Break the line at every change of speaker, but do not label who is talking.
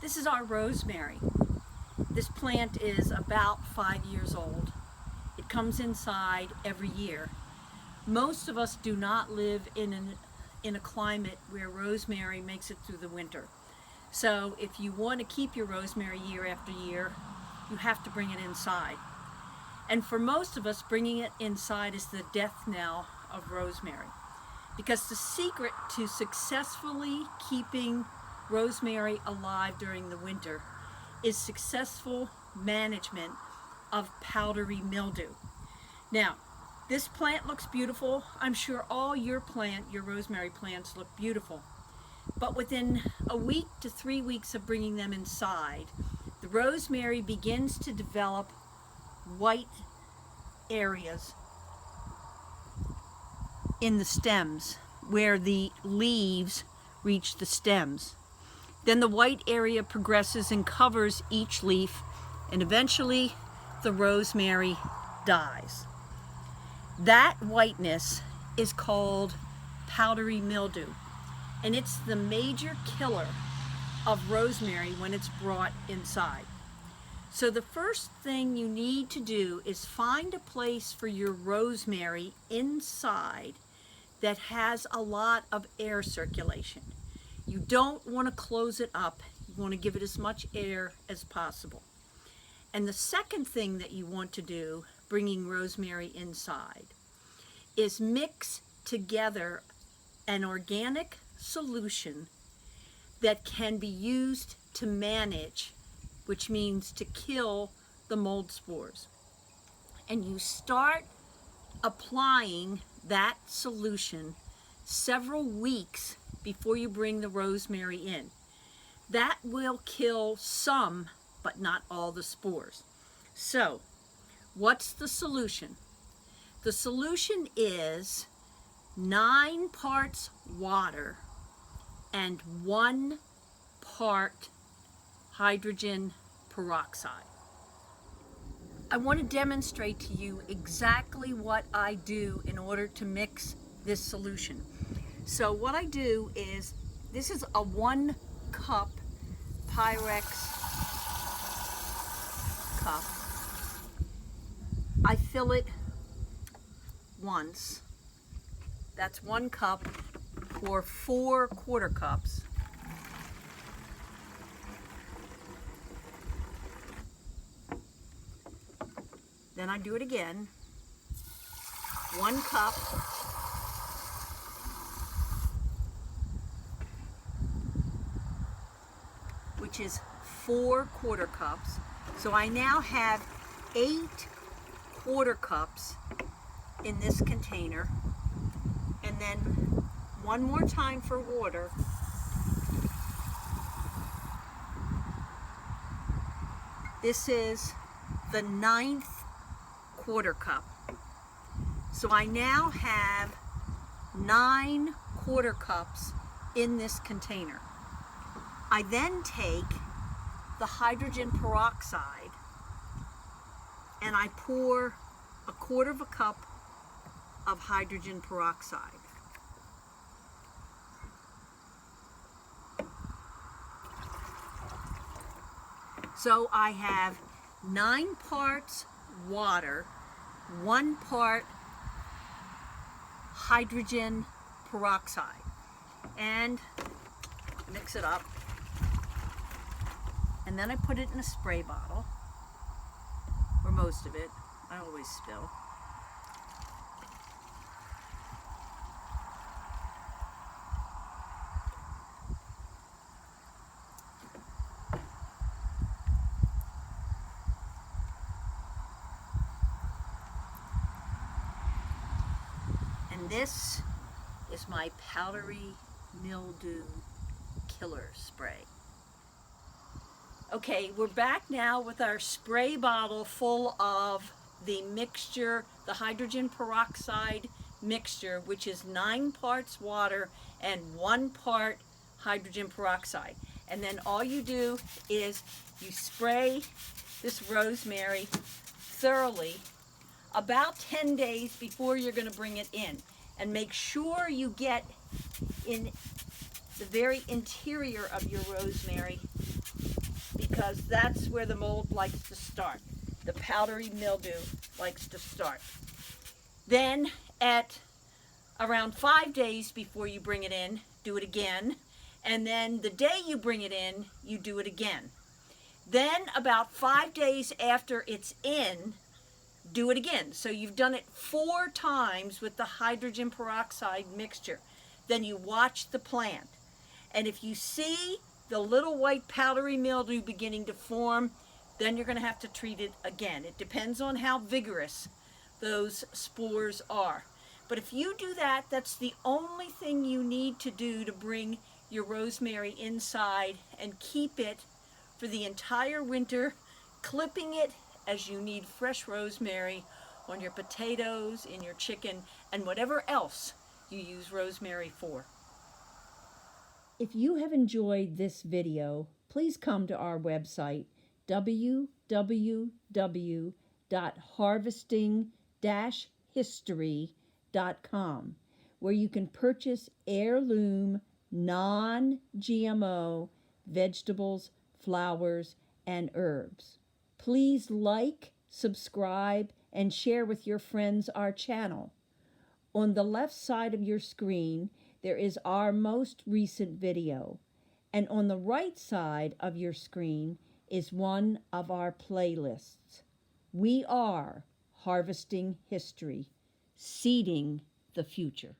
This is our rosemary. This plant is about 5 years old. It comes inside every year. Most of us do not live in a climate where rosemary makes it through the winter. So if you want to keep your rosemary year after year, you have to bring it inside. And for most of us, bringing it inside is the death knell of rosemary. Because the secret to successfully keeping rosemary alive during the winter is successful management of powdery mildew. Now, this plant looks beautiful. I'm sure all your rosemary plants look beautiful. But within a week to 3 weeks of bringing them inside, the rosemary begins to develop white areas in the stems where the leaves reach the stems. Then the white area progresses and covers each leaf, and eventually the rosemary dies. That whiteness is called powdery mildew, and it's the major killer of rosemary when it's brought inside. So the first thing you need to do is find a place for your rosemary inside that has a lot of air circulation. You don't want to close it up. You want to give it as much air as possible. And the second thing that you want to do, bringing rosemary inside, is mix together an organic solution that can be used to manage, which means to kill the mold spores. And you start applying that solution several weeks before you bring the rosemary in. That will kill some, but not all the spores. So, what's the solution? The solution is 9 parts water and 1 part hydrogen peroxide. I want to demonstrate to you exactly what I do in order to mix this solution. So what I do is, this is a 1 cup Pyrex cup. I fill it once. That's 1 cup for 4 quarter cups. Then I do it again. 1 cup. Which is 4 quarter cups. So I now have 8 quarter cups in this container. And then one more time for water. This is the 9th quarter cup. So I now have 9 quarter cups in this container. I then take the hydrogen peroxide and I pour 1/4 cup of hydrogen peroxide. So I have 9 parts water, 1 part hydrogen peroxide, and mix it up. And then I put it in a spray bottle, or most of it. I always spill. And this is my powdery mildew killer spray. Okay, we're back now with our spray bottle full of the mixture, the hydrogen peroxide mixture, which is 9 parts water and 1 part hydrogen peroxide. And then all you do is you spray this rosemary thoroughly about 10 days before you're going to bring it in. And make sure you get in the very interior of your rosemary because that's where the mold likes to start. The powdery mildew likes to start. Then at around 5 days before you bring it in, do it again. And then the day you bring it in, you do it again. Then about 5 days after it's in, do it again. So you've done it 4 times with the hydrogen peroxide mixture. Then you watch the plant. And if you see the little white powdery mildew beginning to form, then you're going to have to treat it again. It depends on how vigorous those spores are. But if you do that, that's the only thing you need to do to bring your rosemary inside and keep it for the entire winter, clipping it as you need fresh rosemary on your potatoes, in your chicken, and whatever else you use rosemary for. If you have enjoyed this video, please come to our website, www.harvesting-history.com, where you can purchase heirloom, non-GMO vegetables, flowers, and herbs. Please like, subscribe, and share with your friends our channel. On the left side of your screen, there is our most recent video, and on the right side of your screen is one of our playlists. We are Harvesting History, seeding the future.